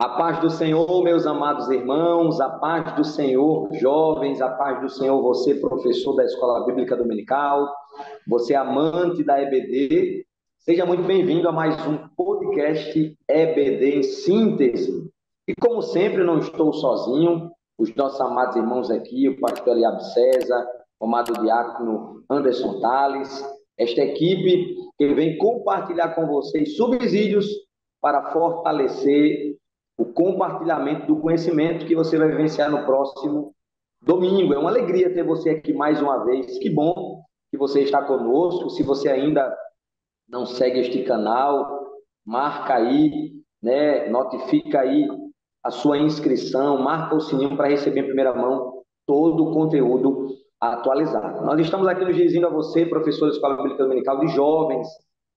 A paz do Senhor, meus amados irmãos, a paz do Senhor, jovens, a paz do Senhor, você, professor da Escola Bíblica Dominical, você, amante da EBD, seja muito bem-vindo a mais um podcast EBD em síntese. E como sempre, não estou sozinho, os nossos amados irmãos aqui, o pastor Eliab César, o amado diácono Anderson Tales, esta equipe que vem compartilhar com vocês subsídios para fortalecer o compartilhamento do conhecimento que você vai vivenciar no próximo domingo. É uma alegria ter você aqui mais uma vez. Que bom que você está conosco. Se você ainda não segue este canal, marca aí, né? Notifica aí a sua inscrição, marca o sininho para receber em primeira mão todo o conteúdo atualizado. Nós estamos aqui nos dirigindo a você, professor da Escola Bíblica Dominical de Jovens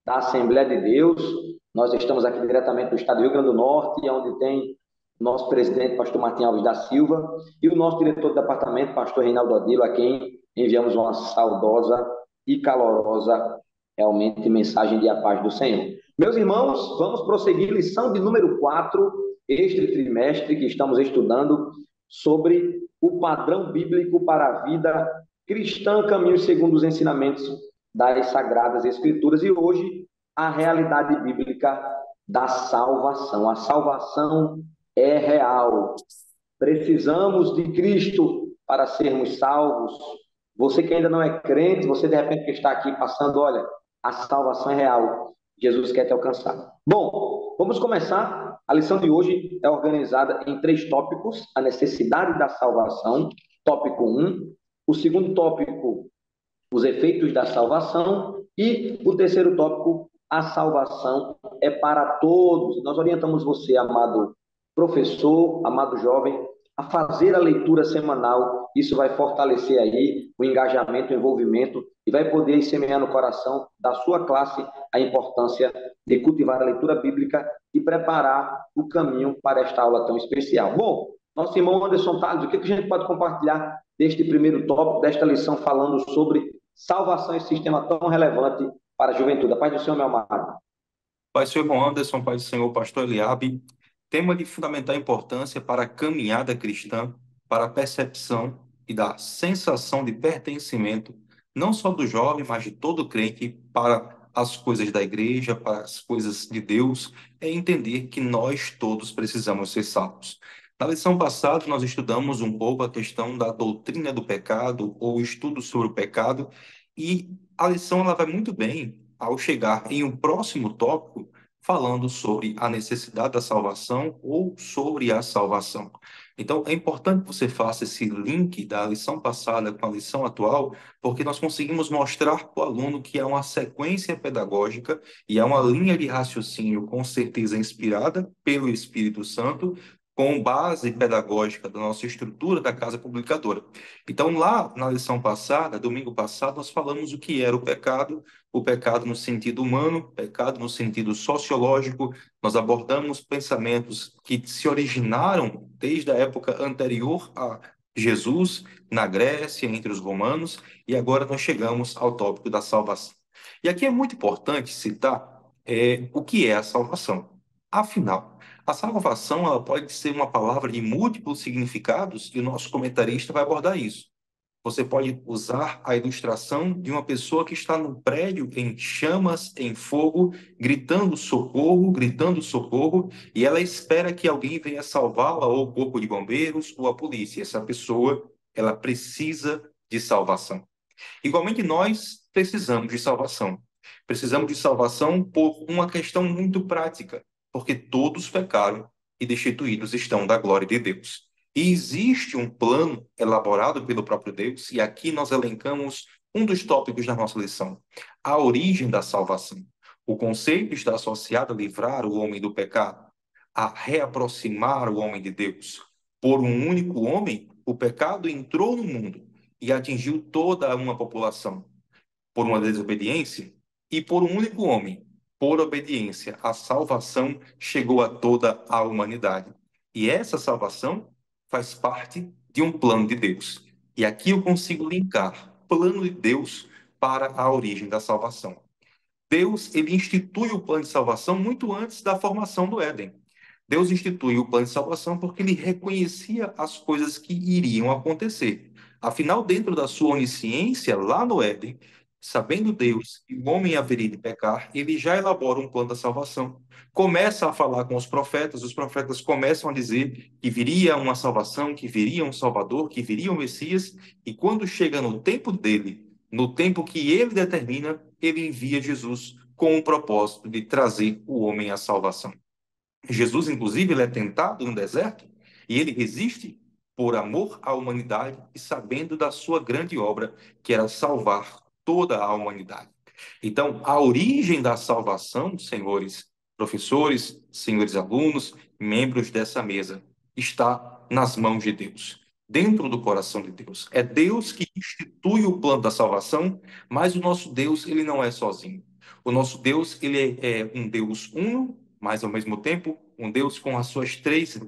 da Assembleia de Deus. Nós estamos aqui diretamente do estado do Rio Grande do Norte, onde tem o nosso presidente, pastor Martim Alves da Silva, e o nosso diretor do departamento, pastor Reinaldo Adilo, a quem enviamos uma saudosa e calorosa, realmente, mensagem de a paz do Senhor. Meus irmãos, vamos prosseguir lição de número 4 este trimestre que estamos estudando sobre o padrão bíblico para a vida cristã, caminho segundo os ensinamentos das Sagradas Escrituras, e hoje a realidade bíblica da salvação. A salvação é real. Precisamos de Cristo para sermos salvos. Você que ainda não é crente, você de repente que está aqui passando, olha, a salvação é real. Jesus quer te alcançar. Bom, vamos começar. A lição de hoje é organizada em 3 tópicos: a necessidade da salvação, tópico um; o segundo tópico, os efeitos da salvação, e o terceiro tópico, a salvação é para todos. Nós orientamos você, amado professor, amado jovem, a fazer a leitura semanal. Isso vai fortalecer aí o engajamento, o envolvimento, e vai poder semear no coração da sua classe a importância de cultivar a leitura bíblica e preparar o caminho para esta aula tão especial. Bom, nosso irmão Anderson Tales, o que a gente pode compartilhar deste primeiro tópico, desta lição, falando sobre salvação, esse sistema tão relevante para a juventude? A paz do Senhor, meu amado. Pai do Senhor irmão Anderson, Pai do Senhor, pastor Eliabe, tema de fundamental importância para a caminhada cristã, para a percepção e da sensação de pertencimento, não só do jovem, mas de todo crente, para as coisas da igreja, para as coisas de Deus, é entender que nós todos precisamos ser salvos. Na lição passada, nós estudamos um pouco a questão da doutrina do pecado, ou estudo sobre o pecado, e a lição ela vai muito bem ao chegar em um próximo tópico, falando sobre a necessidade da salvação ou sobre a salvação. Então, é importante que você faça esse link da lição passada com a lição atual, porque nós conseguimos mostrar para o aluno que é uma sequência pedagógica e é uma linha de raciocínio com certeza inspirada pelo Espírito Santo, com base pedagógica da nossa estrutura da casa publicadora. Então, lá na lição passada, domingo passado, nós falamos o que era o pecado no sentido humano, pecado no sentido sociológico. Nós abordamos pensamentos que se originaram desde a época anterior a Jesus, na Grécia, entre os romanos, e agora nós chegamos ao tópico da salvação. E aqui é muito importante citar o que é a salvação. Afinal, a salvação ela pode ser uma palavra de múltiplos significados, e o nosso comentarista vai abordar isso. Você pode usar a ilustração de uma pessoa que está num prédio em chamas, em fogo, gritando socorro, e ela espera que alguém venha salvá-la, ou o corpo de bombeiros, ou a polícia. Essa pessoa, ela precisa de salvação. Igualmente, nós precisamos de salvação. Precisamos de salvação por uma questão muito prática, porque todos pecaram e destituídos estão da glória de Deus. E existe um plano elaborado pelo próprio Deus, e aqui nós elencamos um dos tópicos da nossa lição: a origem da salvação. O conceito está associado a livrar o homem do pecado, a reaproximar o homem de Deus. Por um único homem, o pecado entrou no mundo e atingiu toda uma população. Por uma desobediência, e por um único homem, por obediência, a salvação chegou a toda a humanidade. E essa salvação faz parte de um plano de Deus. E aqui eu consigo linkar plano de Deus para a origem da salvação. Deus, ele institui o plano de salvação muito antes da formação do Éden. Deus instituiu o plano de salvação porque ele reconhecia as coisas que iriam acontecer. Afinal, dentro da sua onisciência, lá no Éden, sabendo Deus que o homem haveria de pecar, ele já elabora um plano da salvação. Começa a falar com os profetas começam a dizer que viria uma salvação, que viria um Salvador, que viria um Messias, e quando chega no tempo dele, no tempo que ele determina, ele envia Jesus com o propósito de trazer o homem à salvação. Jesus, inclusive, ele é tentado no deserto e ele resiste por amor à humanidade e sabendo da sua grande obra, que era salvar toda a humanidade. Então, a origem da salvação, senhores professores, senhores alunos, membros dessa mesa, está nas mãos de Deus, dentro do coração de Deus. É Deus que institui o plano da salvação, mas o nosso Deus, ele não é sozinho. O nosso Deus, ele é um Deus uno, mas ao mesmo tempo um Deus com as suas três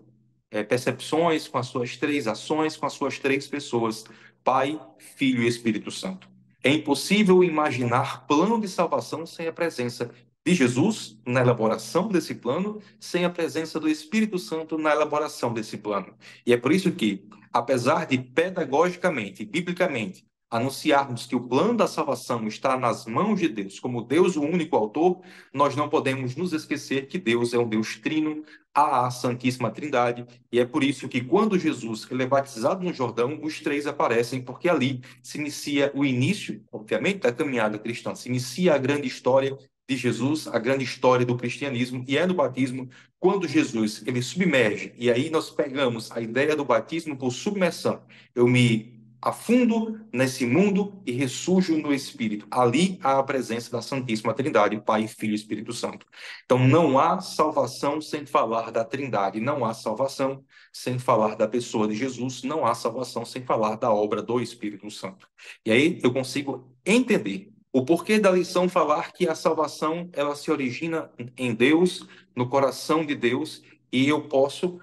percepções, com as suas três ações, com as suas três pessoas, Pai, Filho e Espírito Santo. É impossível imaginar plano de salvação sem a presença de Jesus na elaboração desse plano, sem a presença do Espírito Santo na elaboração desse plano. E é por isso que, apesar de pedagogicamente, biblicamente, anunciarmos que o plano da salvação está nas mãos de Deus, como Deus o único autor, nós não podemos nos esquecer que Deus é um Deus trino, a Santíssima Trindade, e é por isso que quando Jesus ele é batizado no Jordão, os três aparecem, porque ali se inicia o início, obviamente, da caminhada cristã, se inicia a grande história de Jesus, a grande história do cristianismo, e é no batismo quando Jesus ele submerge, e aí nós pegamos a ideia do batismo por submersão. Eu me afundo nesse mundo e ressurjo no Espírito. Ali há a presença da Santíssima Trindade, Pai, Filho e Espírito Santo. Então não há salvação sem falar da Trindade, não há salvação sem falar da pessoa de Jesus, não há salvação sem falar da obra do Espírito Santo. E aí eu consigo entender o porquê da lição falar que a salvação ela se origina em Deus, no coração de Deus, e eu posso,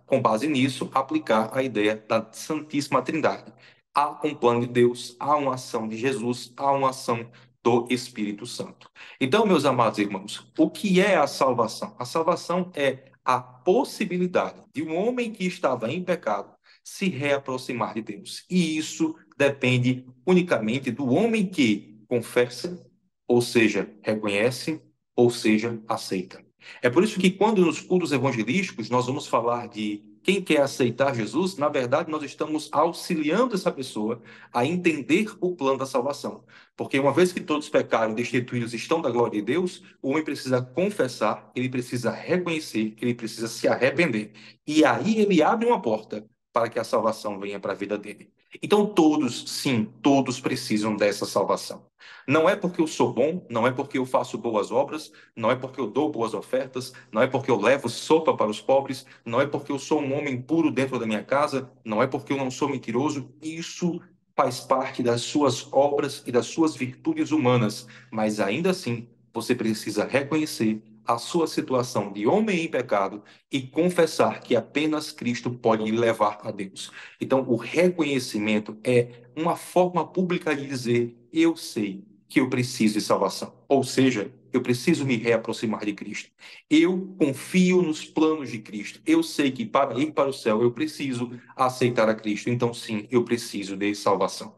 com base nisso, aplicar a ideia da Santíssima Trindade. Há um plano de Deus, há uma ação de Jesus, há uma ação do Espírito Santo. Então, meus amados irmãos, o que é a salvação? A salvação é a possibilidade de um homem que estava em pecado se reaproximar de Deus. E isso depende unicamente do homem que confessa, ou seja, reconhece, ou seja, aceita. É por isso que quando nos cultos evangelísticos nós vamos falar de quem quer aceitar Jesus, na verdade nós estamos auxiliando essa pessoa a entender o plano da salvação. Porque uma vez que todos pecaram e destituídos estão da glória de Deus, o homem precisa confessar, ele precisa reconhecer, ele precisa se arrepender. E aí ele abre uma porta para que a salvação venha para a vida dele. Então todos, sim, todos precisam dessa salvação. Não é porque eu sou bom, não é porque eu faço boas obras, não é porque eu dou boas ofertas, não é porque eu levo sopa para os pobres, não é porque eu sou um homem puro dentro da minha casa, não é porque eu não sou mentiroso. Isso faz parte das suas obras e das suas virtudes humanas, mas ainda assim você precisa reconhecer a sua situação de homem em pecado e confessar que apenas Cristo pode lhe levar a Deus. Então, o reconhecimento é uma forma pública de dizer: eu sei que eu preciso de salvação. Ou seja, eu preciso me reaproximar de Cristo. Eu confio nos planos de Cristo. Eu sei que para ir para o céu eu preciso aceitar a Cristo. Então, sim, eu preciso de salvação.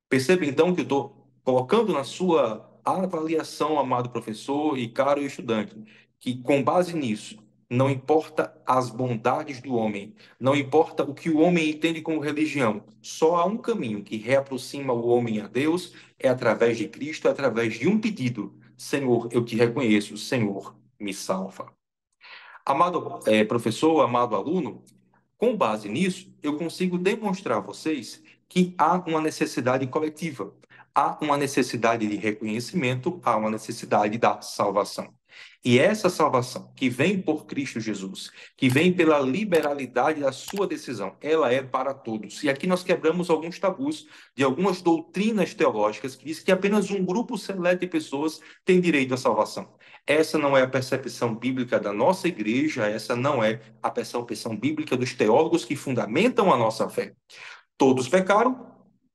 Perceba então que eu estou colocando na sua avaliação, amado professor e caro estudante, que com base nisso, não importa as bondades do homem, não importa o que o homem entende como religião, só há um caminho que reaproxima o homem a Deus, é através de Cristo, é através de um pedido: Senhor, eu te reconheço, Senhor, me salva. Amado professor, amado aluno, com base nisso, eu consigo demonstrar a vocês que há uma necessidade coletiva, há uma necessidade de reconhecimento, há uma necessidade da salvação. E essa salvação que vem por Cristo Jesus, que vem pela liberalidade da sua decisão, ela é para todos. E aqui nós quebramos alguns tabus de algumas doutrinas teológicas que diz que apenas um grupo seleto de pessoas tem direito à salvação. Essa não é a percepção bíblica da nossa igreja, essa não é a percepção bíblica dos teólogos que fundamentam a nossa fé. Todos pecaram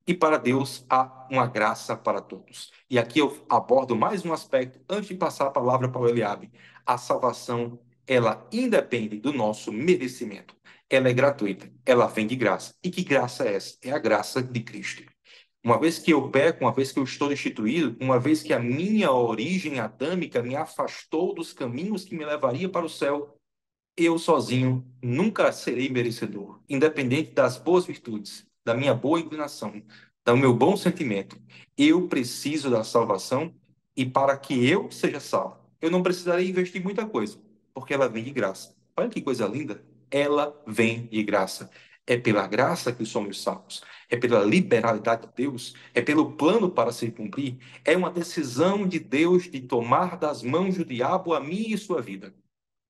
e para Deus há uma graça para todos. E aqui eu abordo mais um aspecto antes de passar a palavra para o Eliabe. A salvação ela independe do nosso merecimento. Ela é gratuita, ela vem de graça. E que graça é essa? É a graça de Cristo. Uma vez que eu peco, uma vez que eu estou destituído, uma vez que a minha origem adâmica me afastou dos caminhos que me levaria para o céu, eu sozinho nunca serei merecedor, independente das boas virtudes, da minha boa inclinação, do meu bom sentimento. Eu preciso da salvação e para que eu seja salvo, eu não precisarei investir muita coisa, porque ela vem de graça. Olha que coisa linda! Ela vem de graça. É pela graça que somos salvos, é pela liberalidade de Deus, é pelo plano para se cumprir, é uma decisão de Deus de tomar das mãos do diabo a minha e sua vida.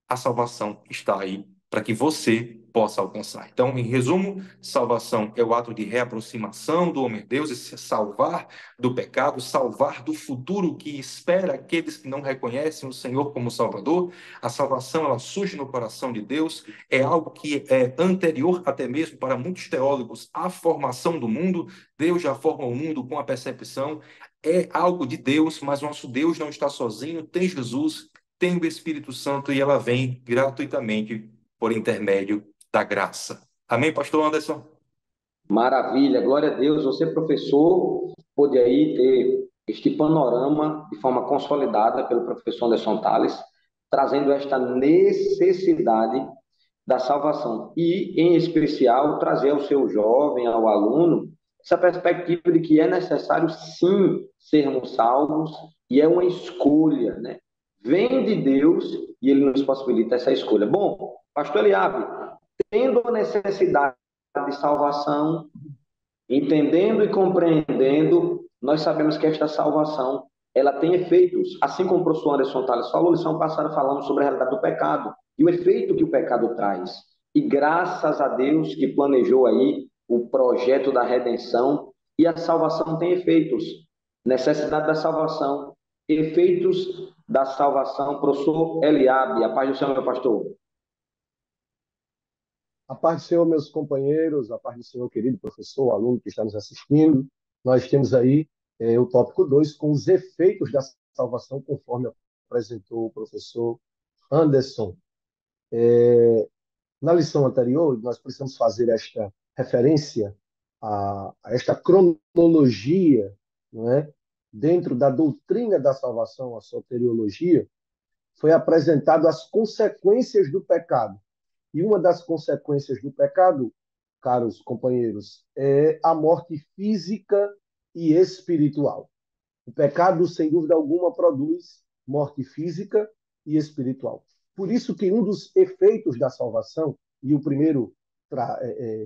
A salvação está aí para que você possa alcançar. Então, em resumo, salvação é o ato de reaproximação do homem de Deus, esse salvar do pecado, salvar do futuro que espera aqueles que não reconhecem o Senhor como Salvador. A salvação, ela surge no coração de Deus, é algo que é anterior até mesmo para muitos teólogos à formação do mundo. Deus já forma o mundo com a percepção, é algo de Deus, mas nosso Deus não está sozinho, tem Jesus, tem o Espírito Santo e ela vem gratuitamente por intermédio da graça. Amém, pastor Anderson? Maravilha, glória a Deus. Você, professor, pôde aí ter este panorama de forma consolidada pelo professor Anderson Tales, trazendo esta necessidade da salvação e, em especial, trazer ao seu jovem, ao aluno, essa perspectiva de que é necessário, sim, sermos salvos e é uma escolha, né? Vem de Deus e ele nos possibilita essa escolha. Bom, pastor Eliabe, tendo a necessidade de salvação, entendendo e compreendendo, nós sabemos que esta salvação ela tem efeitos, assim como o professor Anderson Tales falou, lição passada falando sobre a realidade do pecado e o efeito que o pecado traz. E graças a Deus que planejou aí o projeto da redenção e a salvação tem efeitos. Necessidade da salvação, efeitos da salvação. Professor Eliabe, a paz do Senhor, meu pastor. A paz do Senhor, meus companheiros, a paz do Senhor, querido professor, aluno que está nos assistindo. Nós temos aí o tópico 2 com os efeitos da salvação, conforme apresentou o professor Anderson. Na lição anterior, nós precisamos fazer esta referência a esta cronologia, não é? Dentro da doutrina da salvação, a soteriologia, foi apresentado as consequências do pecado. E uma das consequências do pecado, caros companheiros, é a morte física e espiritual. O pecado, sem dúvida alguma, produz morte física e espiritual. Por isso que um dos efeitos da salvação, e o primeiro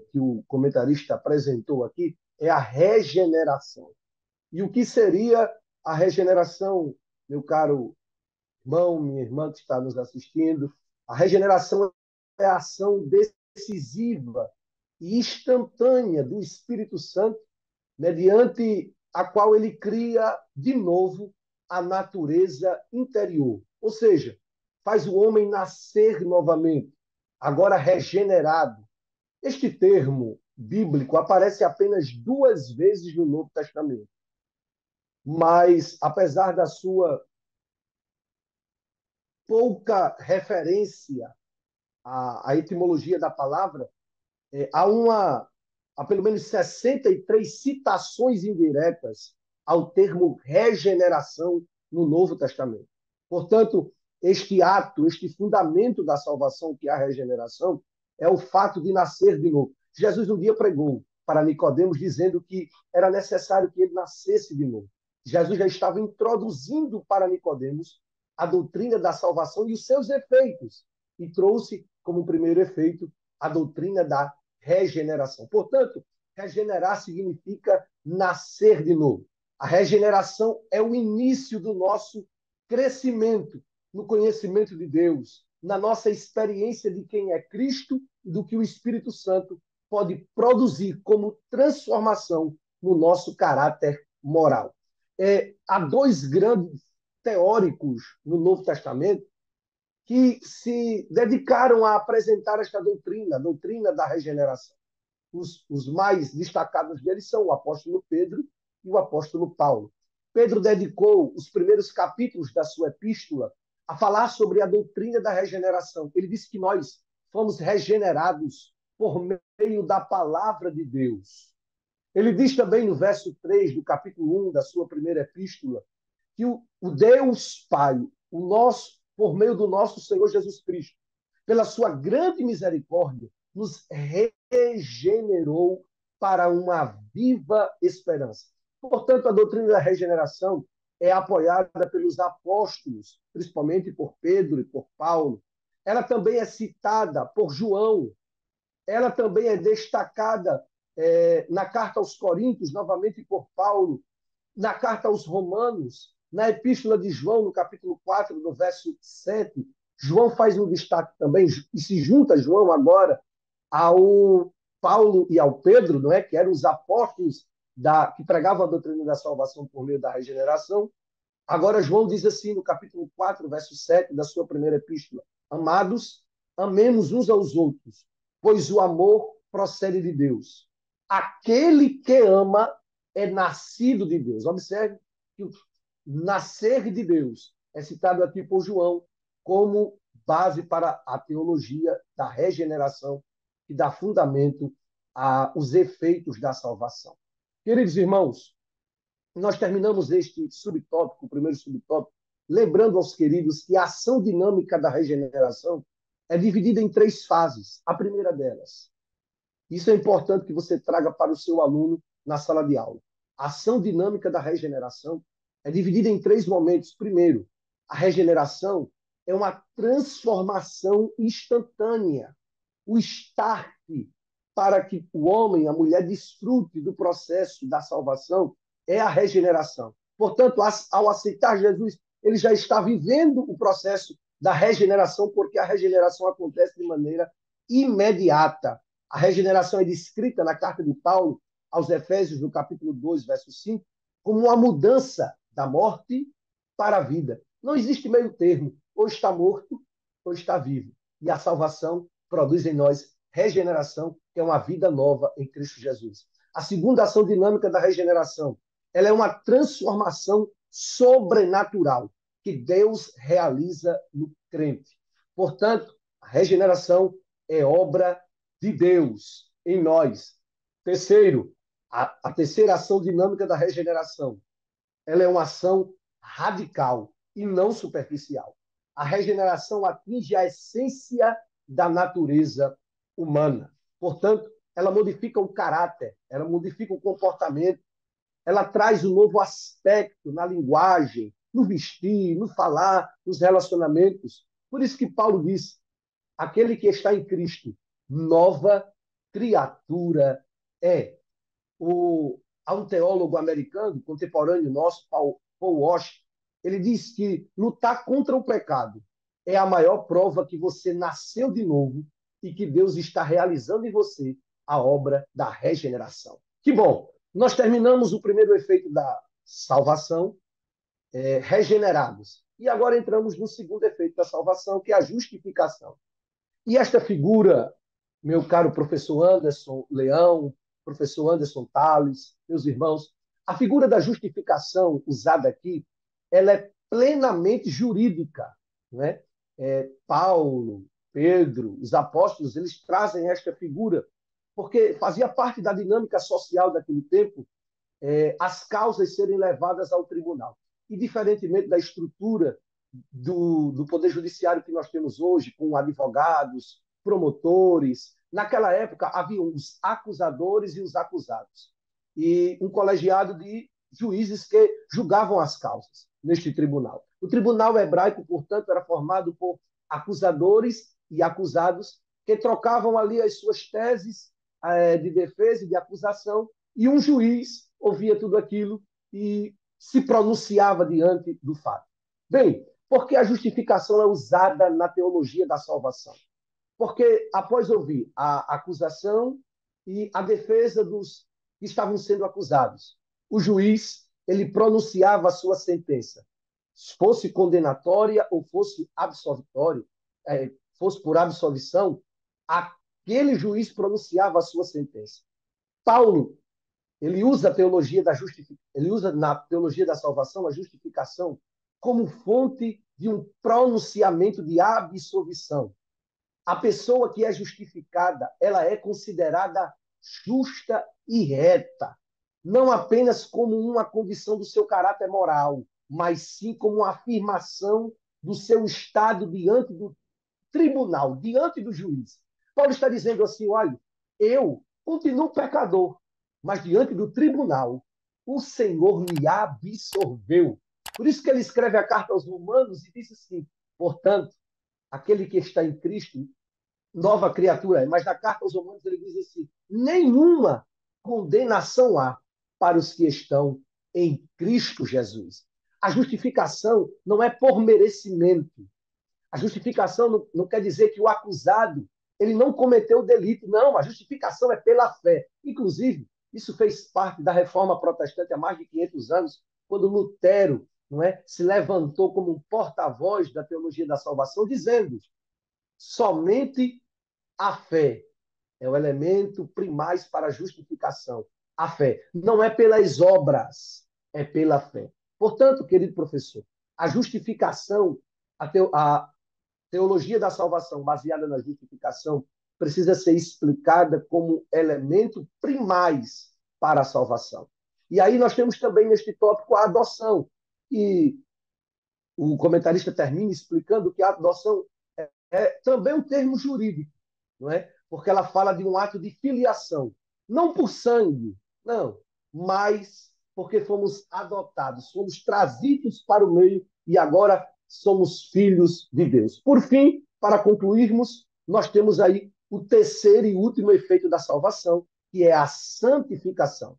que o comentarista apresentou aqui, é a regeneração. E o que seria a regeneração, meu caro irmão, minha irmã que está nos assistindo? A regeneração é a ação decisiva e instantânea do Espírito Santo, mediante a qual ele cria de novo a natureza interior. Ou seja, faz o homem nascer novamente, agora regenerado. Este termo bíblico aparece apenas 2 vezes no Novo Testamento. Mas, apesar da sua pouca referência à etimologia da palavra, há pelo menos 63 citações indiretas ao termo regeneração no Novo Testamento. Portanto, este ato, este fundamento da salvação, que é a regeneração, é o fato de nascer de novo. Jesus um dia pregou para Nicodemos dizendo que era necessário que ele nascesse de novo. Jesus já estava introduzindo para Nicodemos a doutrina da salvação e os seus efeitos, e trouxe como primeiro efeito a doutrina da regeneração. Portanto, regenerar significa nascer de novo. A regeneração é o início do nosso crescimento no conhecimento de Deus, na nossa experiência de quem é Cristo e do que o Espírito Santo pode produzir como transformação no nosso caráter moral. Há 2 grandes teóricos no Novo Testamento que se dedicaram a apresentar esta doutrina, a doutrina da regeneração. Os mais destacados deles são o apóstolo Pedro e o apóstolo Paulo. Pedro dedicou os primeiros capítulos da sua epístola a falar sobre a doutrina da regeneração. Ele disse que nós fomos regenerados por meio da palavra de Deus. Ele diz também no verso 3 do capítulo 1 da sua primeira epístola que o Deus Pai, por meio do nosso Senhor Jesus Cristo, pela sua grande misericórdia, nos regenerou para uma viva esperança. Portanto, a doutrina da regeneração é apoiada pelos apóstolos, principalmente por Pedro e por Paulo. Ela também é citada por João. Ela também é destacada na carta aos Coríntios, novamente por Paulo, na carta aos Romanos, na epístola de João, no capítulo 4, no verso 7. João faz um destaque também, e se junta João agora ao Paulo e ao Pedro, não é? Que eram os apóstolos que pregavam a doutrina da salvação por meio da regeneração. Agora João diz assim, no capítulo 4, verso 7 da sua primeira epístola: Amados, amemos uns aos outros, pois o amor procede de Deus. Aquele que ama é nascido de Deus. Observe que o nascer de Deus é citado aqui por João como base para a teologia da regeneração que dá fundamento aos efeitos da salvação. Queridos irmãos, nós terminamos este subtópico, o primeiro subtópico, lembrando aos queridos que a ação dinâmica da regeneração é dividida em 3 fases. A primeira delas, isso é importante que você traga para o seu aluno na sala de aula. A ação dinâmica da regeneração é dividida em 3 momentos. Primeiro, a regeneração é uma transformação instantânea, o start para que o homem, a mulher, desfrute do processo da salvação é a regeneração. Portanto, ao aceitar Jesus, ele já está vivendo o processo da regeneração, porque a regeneração acontece de maneira imediata. A regeneração é descrita na carta de Paulo aos Efésios, no capítulo 2, verso 5, como uma mudança da morte para a vida. Não existe meio termo. Ou está morto, ou está vivo. E a salvação produz em nós regeneração, que é uma vida nova em Cristo Jesus. A segunda ação dinâmica da regeneração, ela é uma transformação sobrenatural que Deus realiza no crente. Portanto, a regeneração é obra de Deus em nós. Terceiro, a terceira ação dinâmica da regeneração, ela é uma ação radical e não superficial. A regeneração atinge a essência da natureza humana. Portanto, ela modifica o caráter, ela modifica o comportamento, ela traz um novo aspecto na linguagem, no vestir, no falar, nos relacionamentos. Por isso que Paulo diz: aquele que está em Cristo, nova criatura é. Há um teólogo americano, contemporâneo nosso, Paul Walsh, ele diz que lutar contra o pecado é a maior prova que você nasceu de novo e que Deus está realizando em você a obra da regeneração. Que bom! Nós terminamos o primeiro efeito da salvação, regenerados. E agora entramos no segundo efeito da salvação, que é a justificação. E esta figura, meu caro professor Anderson Leão, professor Anderson Tales, meus irmãos, a figura da justificação usada aqui, ela é plenamente jurídica, não é? Paulo, Pedro, os apóstolos, eles trazem esta figura porque fazia parte da dinâmica social daquele tempo as causas serem levadas ao tribunal. E, diferentemente da estrutura do Poder Judiciário que nós temos hoje, com advogados, promotores, naquela época havia os acusadores e os acusados. E um colegiado de juízes que julgavam as causas neste tribunal. O tribunal hebraico, portanto, era formado por acusadores e acusados que trocavam ali as suas teses de defesa e de acusação, e um juiz ouvia tudo aquilo e se pronunciava diante do fato. Bem, por que a justificação é usada na teologia da salvação? Porque após ouvir a acusação e a defesa dos que estavam sendo acusados, o juiz ele pronunciava a sua sentença, fosse condenatória ou fosse absolvitória, fosse por absolvição, aquele juiz pronunciava a sua sentença. Paulo, ele usa na teologia da salvação a justificação como fonte de um pronunciamento de absolvição. A pessoa que é justificada, ela é considerada justa e reta, não apenas como uma condição do seu caráter moral, mas sim como uma afirmação do seu estado diante do tribunal, diante do juiz. Paulo está dizendo assim: olha, eu continuo pecador, mas diante do tribunal, o Senhor me absolveu. Por isso que ele escreve a carta aos Romanos e diz assim: portanto, aquele que está em Cristo, nova criatura é. Mas na carta aos Romanos ele diz assim: nenhuma condenação há para os que estão em Cristo Jesus. A justificação não é por merecimento. A justificação não quer dizer que o acusado ele não cometeu o delito. Não, a justificação é pela fé. Inclusive, isso fez parte da reforma protestante há mais de 500 anos, quando Lutero, não é, se levantou como um porta-voz da teologia da salvação, dizendo: somente a fé é o elemento primaz para a justificação. A fé não é pelas obras, é pela fé. Portanto, querido professor, a justificação, a teologia da salvação baseada na justificação precisa ser explicada como elemento primaz para a salvação. E aí nós temos também neste tópico a adoção, e o comentarista termina explicando que a adoção é também um termo jurídico, não é? Porque ela fala de um ato de filiação, não por sangue, não, mas porque fomos adotados, fomos trazidos para o meio e agora somos filhos de Deus. Por fim, para concluirmos, nós temos aí o terceiro e último efeito da salvação, que é a santificação.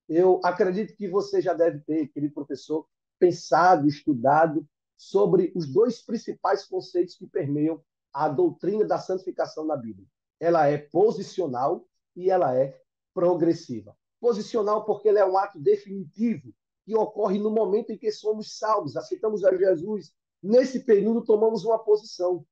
Eu acredito que você já deve ter, querido professor, pensado, estudado sobre os dois principais conceitos que permeiam a doutrina da santificação na Bíblia. Ela é posicional e ela é progressiva. Posicional porque ela é um ato definitivo que ocorre no momento em que somos salvos, aceitamos a Jesus. Nesse período, tomamos uma posição.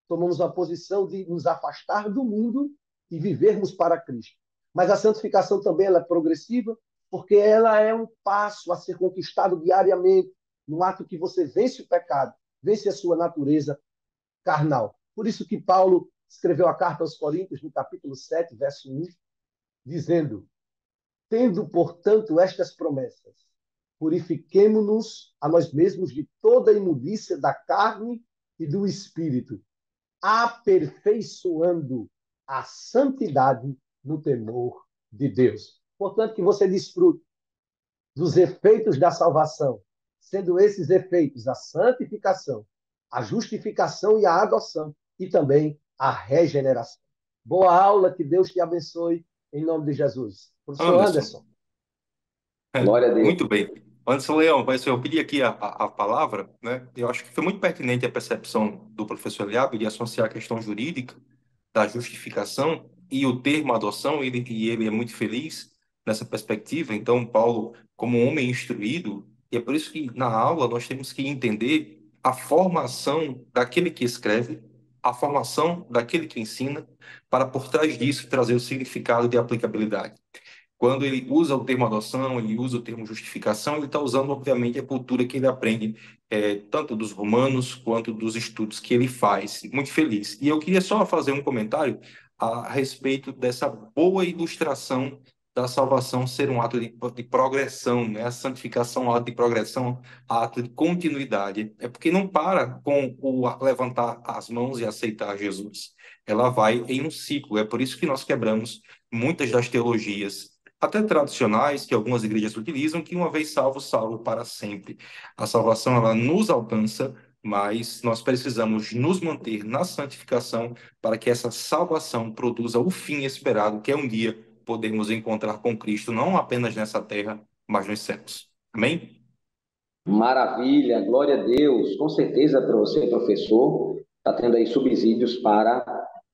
Tomamos a posição de nos afastar do mundo e vivermos para Cristo. Mas a santificação também ela é progressiva, porque ela é um passo a ser conquistado diariamente, no ato que você vence o pecado, vence a sua natureza carnal. Por isso que Paulo escreveu a carta aos Coríntios, no capítulo 7, verso 1, dizendo: tendo, portanto, estas promessas, purifiquemo-nos a nós mesmos de toda a imundícia da carne e do espírito, aperfeiçoando a santidade no temor de Deus. Portanto, que você desfrute dos efeitos da salvação, sendo esses efeitos a santificação, a justificação e a adoção, e também a regeneração. Boa aula, que Deus te abençoe, em nome de Jesus. Professor Anderson, Anderson. Glória a Deus. muito bem. Anderson Leão, professor, eu pedi aqui a palavra, né? Eu acho que foi muito pertinente a percepção do professor Eliabe de associar a questão jurídica da justificação e o termo adoção, e ele é muito feliz nessa perspectiva. Então, Paulo, como um homem instruído, e é por isso que na aula nós temos que entender a formação daquele que escreve, a formação daquele que ensina, para por trás disso trazer o significado de aplicabilidade. Quando ele usa o termo adoção, ele usa o termo justificação, ele está usando, obviamente, a cultura que ele aprende, tanto dos romanos quanto dos estudos que ele faz. Muito feliz. E eu queria só fazer um comentário a respeito dessa boa ilustração da salvação ser um ato de progressão, né? A santificação, ato de progressão, ato de continuidade. É porque não para com o levantar as mãos e aceitar Jesus. Ela vai em um ciclo. É por isso que nós quebramos muitas das teologias até tradicionais, que algumas igrejas utilizam, que uma vez salvo, salvo para sempre. A salvação, ela nos alcança, mas nós precisamos nos manter na santificação para que essa salvação produza o fim esperado, que é um dia podermos encontrar com Cristo, não apenas nessa terra, mas nos céus. Amém? Maravilha, glória a Deus. Com certeza, para você, professor, está tendo aí subsídios para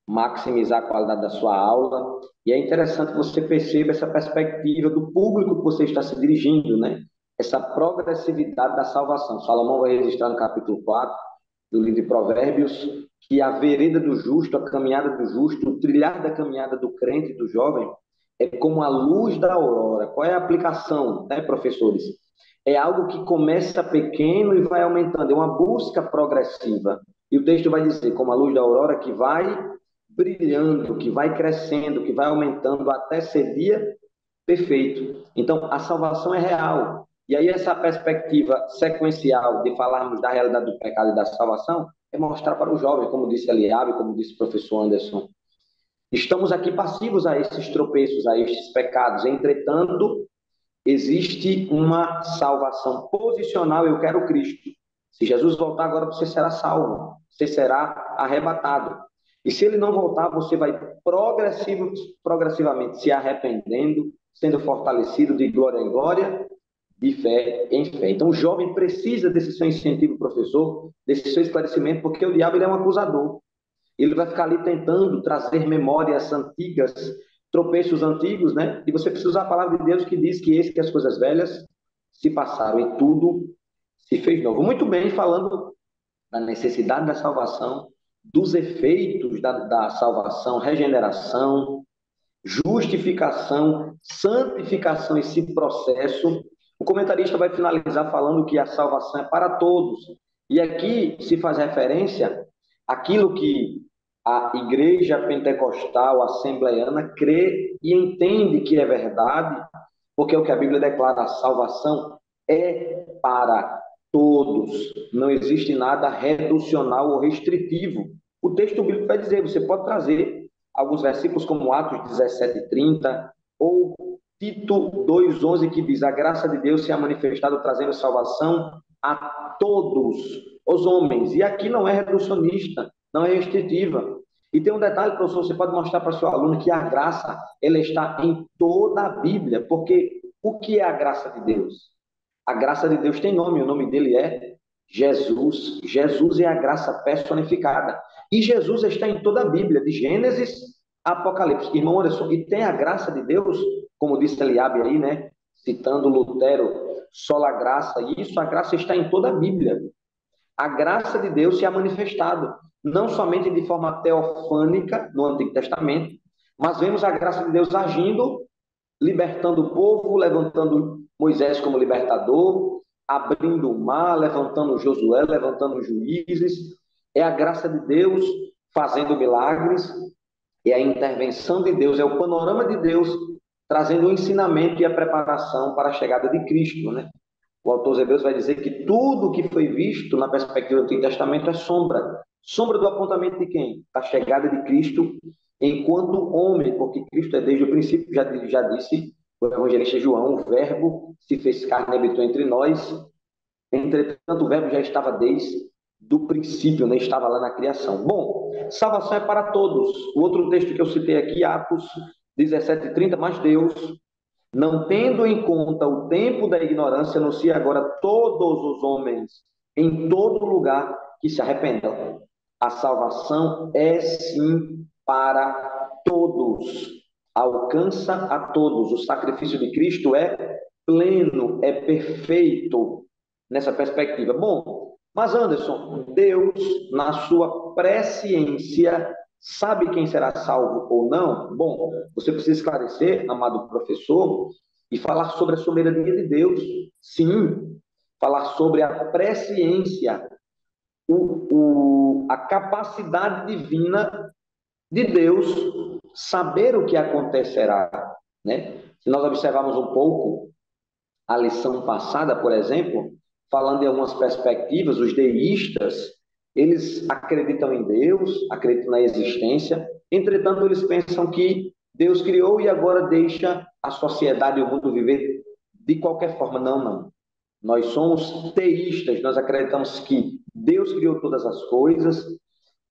maximizar a qualidade da sua aula. E é interessante que você perceba essa perspectiva do público que você está se dirigindo, né? Essa progressividade da salvação. Salomão vai registrar no capítulo 4 do livro de Provérbios que a vereda do justo, a caminhada do justo, o trilhar da caminhada do crente, do jovem, é como a luz da aurora. Qual é a aplicação, né, professores? É algo que começa pequeno e vai aumentando, é uma busca progressiva. E o texto vai dizer, como a luz da aurora, que vai brilhando, que vai crescendo, que vai aumentando até ser dia perfeito. Então, a salvação é real. E aí, essa perspectiva sequencial de falarmos da realidade do pecado e da salvação é mostrar para o jovem, como disse Eliabe, como disse o professor Anderson, estamos aqui passivos a esses tropeços, a estes pecados. Entretanto, existe uma salvação posicional. Eu quero Cristo. Se Jesus voltar agora, você será salvo. Você será arrebatado. E se ele não voltar, você vai progressivamente se arrependendo, sendo fortalecido de glória em glória, de fé em fé. Então, o jovem precisa desse seu incentivo, professor, desse seu esclarecimento, porque o diabo ele é um acusador. Ele vai ficar ali tentando trazer memórias antigas, tropeços antigos, né? E você precisa usar a palavra de Deus que diz que esse que as coisas velhas se passaram e tudo se fez novo. Muito bem, falando da necessidade da salvação, dos efeitos da salvação, regeneração, justificação, santificação, esse processo. O comentarista vai finalizar falando que a salvação é para todos. E aqui se faz referência àquilo que a igreja pentecostal, assembleiana, crê e entende que é verdade, porque é o que a Bíblia declara, a salvação é para todos. Não existe nada reducional ou restritivo. O texto bíblico vai dizer, você pode trazer alguns versículos como Atos 17:30 ou Tito 2:11 que diz, a graça de Deus se é manifestado trazendo salvação a todos os homens. E aqui não é reducionista, não é restritiva. E tem um detalhe, professor, você pode mostrar para o seu aluno que a graça, ela está em toda a Bíblia, porque o que é a graça de Deus? A graça de Deus tem nome, o nome dele é Jesus. Jesus é a graça personificada. E Jesus está em toda a Bíblia, de Gênesis a Apocalipse. Irmão Anderson, e tem a graça de Deus, como disse Eliabe aí, né? Citando Lutero, sola graça. E isso, a graça está em toda a Bíblia. A graça de Deus se é manifestado, não somente de forma teofânica no Antigo Testamento, mas vemos a graça de Deus agindo, libertando o povo, levantando Moisés como libertador, abrindo o mar, levantando Josué, levantando juízes. É a graça de Deus fazendo milagres, é a intervenção de Deus, é o panorama de Deus trazendo o ensinamento e a preparação para a chegada de Cristo, né? O autor aos Hebreus vai dizer que tudo que foi visto na perspectiva do Antigo Testamento é sombra. Sombra do apontamento de quem? Da chegada de Cristo enquanto homem, porque Cristo é desde o princípio, já disse o evangelista João, o verbo se fez carne e habitou entre nós. Entretanto, o verbo já estava desde o princípio, né? Estava lá na criação. Bom, salvação é para todos. O outro texto que eu citei aqui, Atos 17:30, mas Deus, não tendo em conta o tempo da ignorância, anuncia agora a todos os homens, em todo lugar, que se arrependam. A salvação é sim para todos, alcança a todos. O sacrifício de Cristo é pleno, é perfeito nessa perspectiva. Bom, mas Anderson, Deus, na sua presciência, sabe quem será salvo ou não? Bom, você precisa esclarecer, amado professor, e falar sobre a soberania de Deus. Sim, falar sobre a presciência, a capacidade divina de Deus saber o que acontecerá, né? Se nós observarmos um pouco a lição passada, por exemplo, falando em algumas perspectivas, os deístas, eles acreditam em Deus, acreditam na existência, entretanto, eles pensam que Deus criou e agora deixa a sociedade e o mundo viver de qualquer forma. Não, não. Nós somos teístas, nós acreditamos que Deus criou todas as coisas,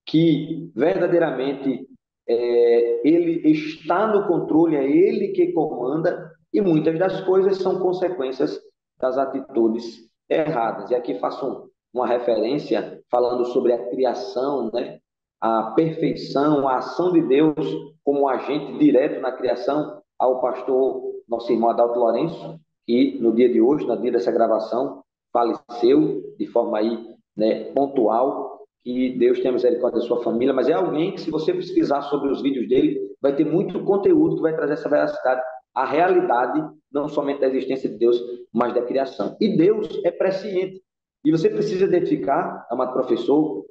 que verdadeiramente Ele está no controle, é Ele que comanda, e muitas das coisas são consequências das atitudes erradas. E aqui faço uma referência falando sobre a criação, né? A perfeição, a ação de Deus como agente direto na criação, ao pastor, nosso irmão Adalto Lourenço, que no dia de hoje, no dia dessa gravação, faleceu de forma aí, né, pontual, que Deus tenha misericórdia da sua família, mas é alguém que, se você pesquisar sobre os vídeos dele, vai ter muito conteúdo que vai trazer essa veracidade, a realidade, não somente da existência de Deus, mas da criação. E Deus é presciente. E você precisa identificar, amado professor,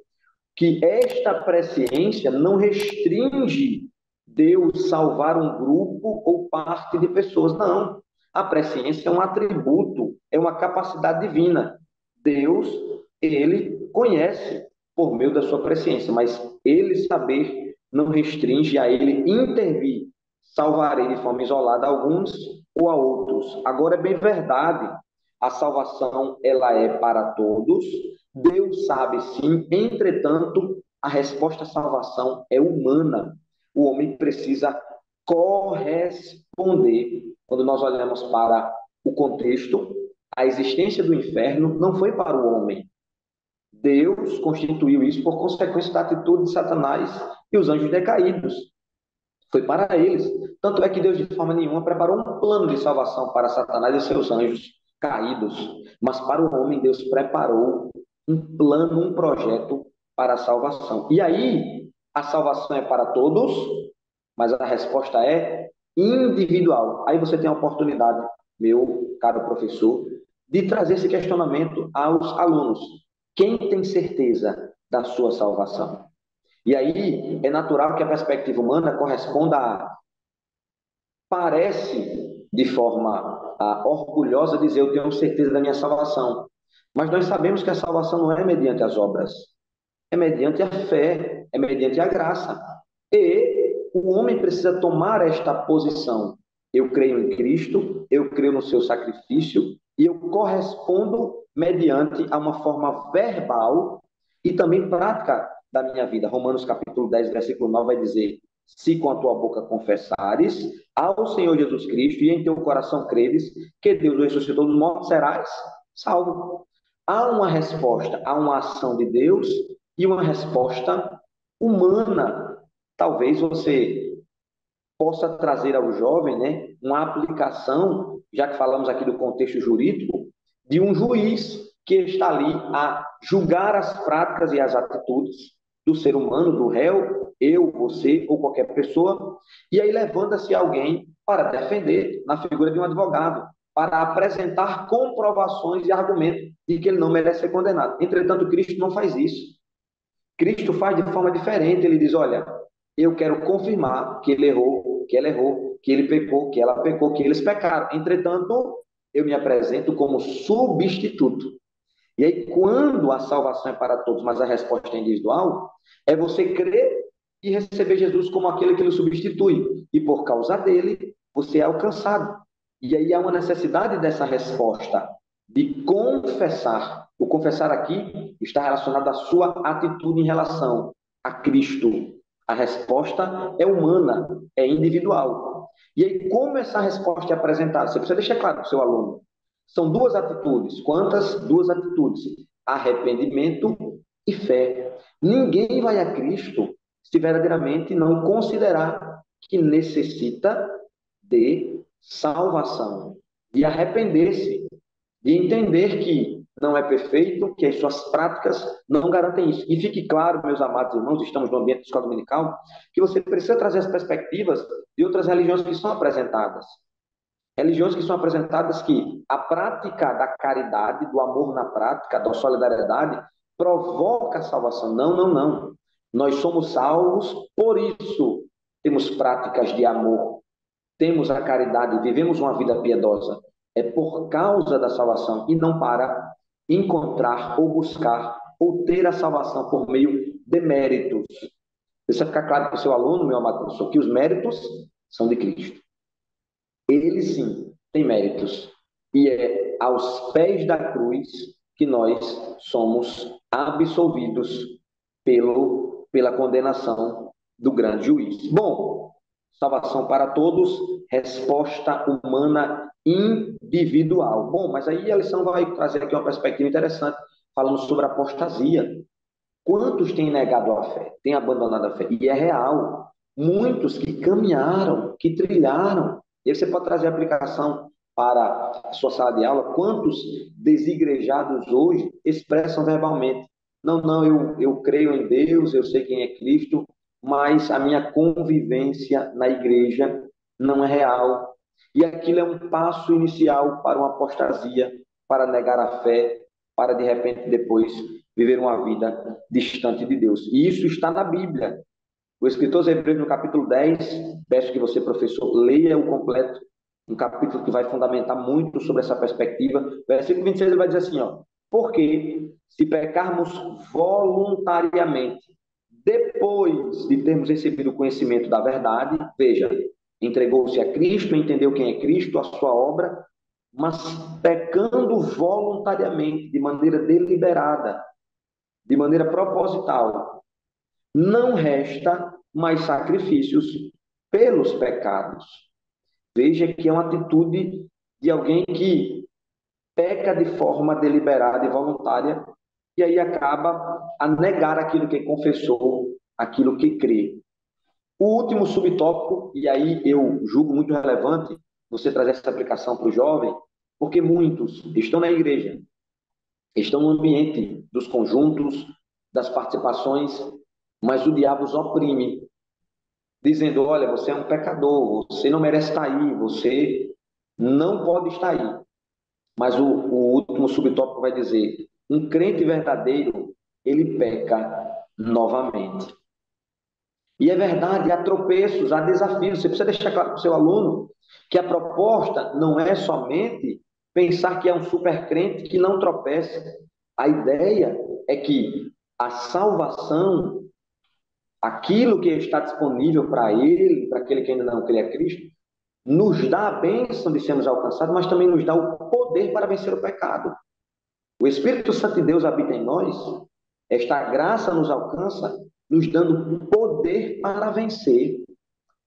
que esta presciência não restringe Deus salvar um grupo ou parte de pessoas. Não. A presciência é um atributo, é uma capacidade divina. Deus, ele conhece por meio da sua presciência, mas ele saber não restringe a ele intervir, salvarei de forma isolada alguns ou a outros. Agora é bem verdade, a salvação ela é para todos, Deus sabe sim, entretanto, a resposta à salvação é humana. O homem precisa corresponder. Quando nós olhamos para o contexto, a existência do inferno não foi para o homem. Deus constituiu isso por consequência da atitude de Satanás e os anjos decaídos. Foi para eles. Tanto é que Deus, de forma nenhuma, preparou um plano de salvação para Satanás e seus anjos caídos. Mas para o homem, Deus preparou um plano, um projeto para a salvação. E aí, a salvação é para todos, mas a resposta é individual. Aí você tem a oportunidade, meu caro professor, de trazer esse questionamento aos alunos. Quem tem certeza da sua salvação? E aí é natural que a perspectiva humana corresponda a parece de forma orgulhosa dizer eu tenho certeza da minha salvação. Mas nós sabemos que a salvação não é mediante as obras, é mediante a fé, é mediante a graça. E o homem precisa tomar esta posição. Eu creio em Cristo, eu creio no seu sacrifício e eu correspondo mediante a uma forma verbal e também prática da minha vida. Romanos capítulo 10, versículo 9 vai dizer: se com a tua boca confessares ao Senhor Jesus Cristo e em teu coração creres que Deus o ressuscitou dos mortos, serás salvo. Há uma resposta, há uma ação de Deus e uma resposta humana. Talvez você possa trazer ao jovem, né, uma aplicação, já que falamos aqui do contexto jurídico, de um juiz que está ali a julgar as práticas e as atitudes do ser humano, do réu, eu, você ou qualquer pessoa, e aí levanta-se alguém para defender, na figura de um advogado, para apresentar comprovações e argumentos de que ele não merece ser condenado. Entretanto, Cristo não faz isso. Cristo faz de forma diferente. Ele diz: olha, eu quero confirmar que ele errou, que ela errou, que ele pecou, que ela pecou, que eles pecaram. Entretanto, eu me apresento como substituto. E aí, quando a salvação é para todos, mas a resposta é individual, é você crer e receber Jesus como aquele que lhe substitui. E por causa dele, você é alcançado. E aí há uma necessidade dessa resposta, de confessar. O confessar aqui está relacionado à sua atitude em relação a Cristo. A resposta é humana, é individual. E aí, como essa resposta é apresentada? Você precisa deixar claro para o seu aluno. São duas atitudes. Quantas? Duas atitudes: arrependimento e fé. Ninguém vai a Cristo se verdadeiramente não considerar que necessita de salvação, de arrepender-se, de entender que não é perfeito, que as suas práticas não garantem isso. E fique claro, meus amados irmãos, estamos no ambiente de escola dominical, que você precisa trazer as perspectivas de outras religiões que são apresentadas. Religiões que são apresentadas que a prática da caridade, do amor na prática, da solidariedade, provoca a salvação. Não, não, não. Nós somos salvos, por isso temos práticas de amor, temos a caridade, vivemos uma vida piedosa. É por causa da salvação e não para encontrar ou buscar ou ter a salvação por meio de méritos. Precisa ficar claro para o seu aluno, meu amado professor, que os méritos são de Cristo. Ele sim tem méritos. E é aos pés da cruz que nós somos absolvidos pela condenação do grande juiz. Bom, salvação para todos, resposta humana individual. Bom, mas aí a lição vai trazer aqui uma perspectiva interessante, falando sobre apostasia. Quantos têm negado a fé, têm abandonado a fé? E é real. Muitos que caminharam, que trilharam. E aí você pode trazer a aplicação para a sua sala de aula. Quantos desigrejados hoje expressam verbalmente: não, não, eu creio em Deus, eu sei quem é Cristo, mas a minha convivência na igreja não é real. E aquilo é um passo inicial para uma apostasia, para negar a fé, para de repente depois viver uma vida distante de Deus. E isso está na Bíblia. O escritor aos Hebreus, no capítulo 10, peço que você, professor, leia o completo, um capítulo que vai fundamentar muito sobre essa perspectiva. Versículo 26, ele vai dizer assim, ó, porque se pecarmos voluntariamente, depois de termos recebido o conhecimento da verdade, veja, entregou-se a Cristo, entendeu quem é Cristo, a sua obra, mas pecando voluntariamente, de maneira deliberada, de maneira proposital, não resta mais sacrifícios pelos pecados. Veja que é uma atitude de alguém que peca de forma deliberada e voluntária e aí acaba a negar aquilo que confessou, aquilo que crê. O último subtópico, e aí eu julgo muito relevante você trazer essa aplicação para o jovem, porque muitos estão na igreja, estão no ambiente dos conjuntos, das participações, mas o diabo os oprime, dizendo, olha, você é um pecador, você não merece estar aí, você não pode estar aí. Mas o último subtópico vai dizer, um crente verdadeiro, ele peca novamente. E é verdade, há tropeços, há desafios. Você precisa deixar claro para o seu aluno que a proposta não é somente pensar que é um super crente que não tropeça. A ideia é que a salvação, aquilo que está disponível para ele, para aquele que ainda não crê a Cristo, nos dá a bênção de sermos alcançados, mas também nos dá o poder para vencer o pecado. O Espírito Santo de Deus habita em nós, esta graça nos alcança, nos dando poder para vencer.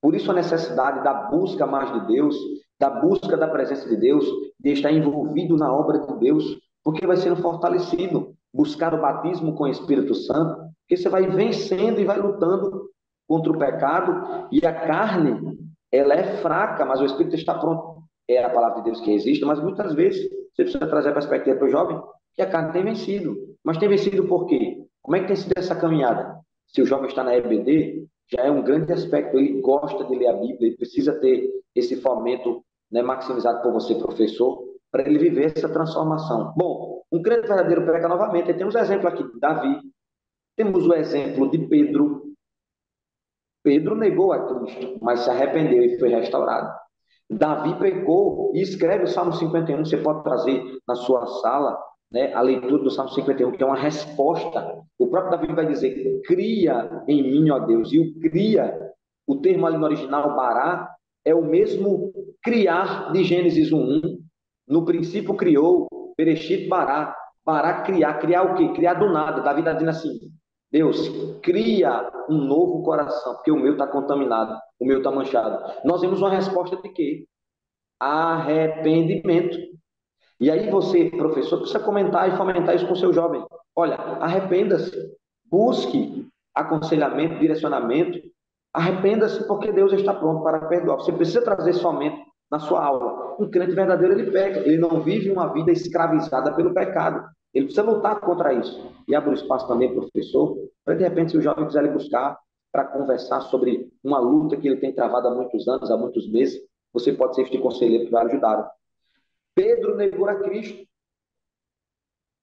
Por isso a necessidade da busca mais de Deus, da busca da presença de Deus, de estar envolvido na obra de Deus, porque vai sendo fortalecido. Buscar o batismo com o Espírito Santo, porque você vai vencendo e vai lutando contra o pecado, e a carne, ela é fraca, mas o Espírito está pronto. É a palavra de Deus que existe, mas muitas vezes você precisa trazer a perspectiva para o jovem, que a carne tem vencido. Mas tem vencido por quê? Como é que tem sido essa caminhada? Se o jovem está na EBD, já é um grande aspecto, ele gosta de ler a Bíblia, ele precisa ter esse fomento, né, maximizado por você, professor, para ele viver essa transformação. Bom, um crente verdadeiro pega novamente, e temos o exemplo aqui de Davi, temos o exemplo de Pedro. Pedro negou a Cristo, mas se arrependeu e foi restaurado. Davi pecou e escreve o Salmo 51, você pode trazer na sua sala, né, a leitura do Salmo 51, que é uma resposta. O próprio Davi vai dizer, cria em mim, ó Deus, e o cria, o termo ali no original, bará, é o mesmo criar de Gênesis 1:1. No princípio criou, Bereshit bará, bará criar, criar o quê? Criar do nada. Davi está dizendo assim, Deus, cria um novo coração, porque o meu está contaminado, o meu está manchado. Nós vemos uma resposta de quê? Arrependimento. E aí você, professor, precisa comentar e fomentar isso com o seu jovem. Olha, arrependa-se, busque aconselhamento, direcionamento, arrependa-se porque Deus está pronto para perdoar. Você precisa trazer esse fomento na sua aula. Um crente verdadeiro, ele peca, ele não vive uma vida escravizada pelo pecado. Ele precisa lutar contra isso. E abre espaço também, professor, para de repente, se o jovem quiser lhe buscar para conversar sobre uma luta que ele tem travado há muitos anos, há muitos meses, você pode ser este conselheiro que vai ajudar. Pedro negou a Cristo.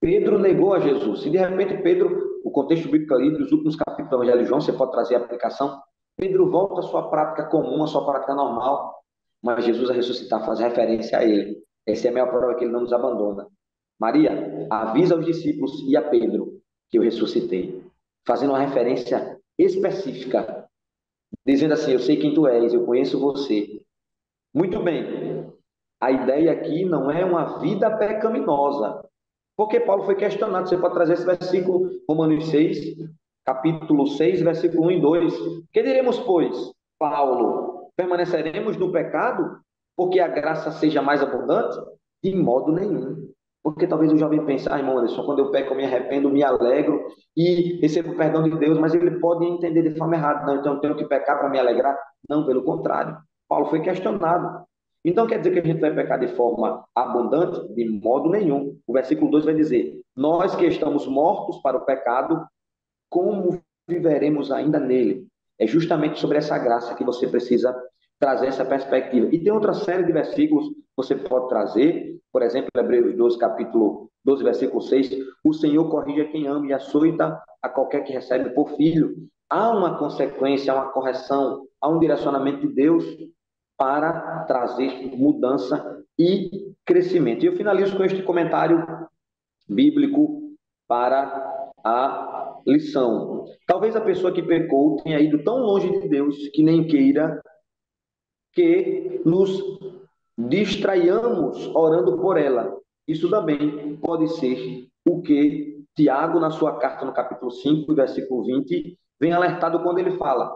Pedro negou a Jesus. E de repente Pedro, o contexto bíblico ali dos últimos capítulos do Evangelho de João, você pode trazer a aplicação. Pedro volta à sua prática comum, à sua prática normal, mas Jesus a ressuscitar faz referência a ele. Essa é a maior prova que ele não nos abandona. Maria, avisa aos discípulos e a Pedro que eu ressuscitei, fazendo uma referência específica, dizendo assim, eu sei quem tu és, eu conheço você. Muito bem, a ideia aqui não é uma vida pecaminosa, porque Paulo foi questionado. Você pode trazer esse versículo, Romanos 6, capítulo 6, versículo 1 e 2. Que diremos, pois, Paulo, permaneceremos no pecado porque a graça seja mais abundante? De modo nenhum. Porque talvez o jovem pense, irmão Anderson, quando eu peco eu me arrependo, me alegro e recebo o perdão de Deus, mas ele pode entender de forma errada. Não, então eu tenho que pecar para me alegrar? Não, pelo contrário. Paulo foi questionado. Então quer dizer que a gente vai pecar de forma abundante? De modo nenhum. O versículo 2 vai dizer, nós que estamos mortos para o pecado, como viveremos ainda nele? É justamente sobre essa graça que você precisa trazer essa perspectiva. E tem outra série de versículos que você pode trazer, por exemplo, Hebreus 12, capítulo 12, versículo 6, o Senhor corrige a quem ama e açoita a qualquer que recebe por filho. Há uma consequência, há uma correção, há um direcionamento de Deus para trazer mudança e crescimento. E eu finalizo com este comentário bíblico para a lição. Talvez a pessoa que pecou tenha ido tão longe de Deus que nem queira que nos distraiamos orando por ela. Isso também pode ser o que Tiago, na sua carta, no capítulo 5, versículo 20, vem alertado quando ele fala: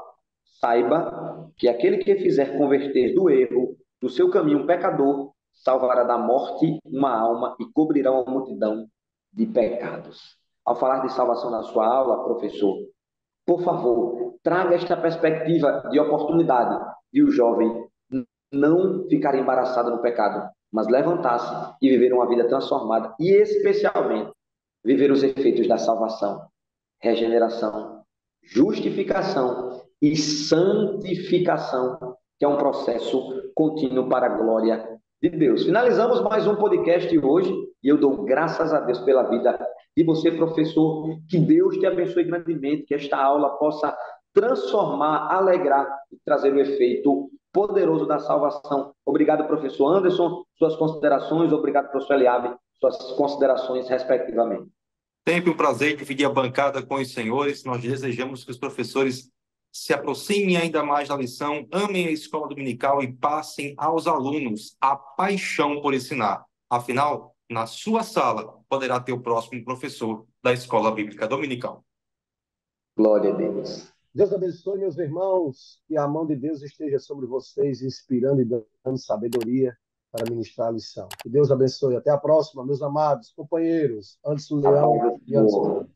saiba que aquele que fizer converter do erro, do seu caminho, um pecador, salvará da morte uma alma e cobrirá uma multidão de pecados. Ao falar de salvação na sua aula, professor, por favor, traga esta perspectiva de oportunidade de o jovem não ficar embaraçado no pecado, mas levantar-se e viver uma vida transformada e, especialmente, viver os efeitos da salvação, regeneração, justificação e santificação, que é um processo contínuo para a glória de Deus. Finalizamos mais um podcast hoje e eu dou graças a Deus pela vida de você, professor. Que Deus te abençoe grandemente, que esta aula possa transformar, alegrar e trazer o efeito poderoso da salvação. Obrigado, professor Anderson, suas considerações. Obrigado, professor Eliabe, suas considerações, respectivamente. Sempre um prazer dividir a bancada com os senhores. Nós desejamos que os professores se aproximem ainda mais da lição, amem a escola dominical e passem aos alunos a paixão por ensinar. Afinal, na sua sala poderá ter o próximo professor da escola bíblica dominical. Glória a Deus. Deus abençoe, meus irmãos, que a mão de Deus esteja sobre vocês, inspirando e dando sabedoria para ministrar a lição. Que Deus abençoe. Até a próxima, meus amados companheiros, Anderson Leão e Anderson.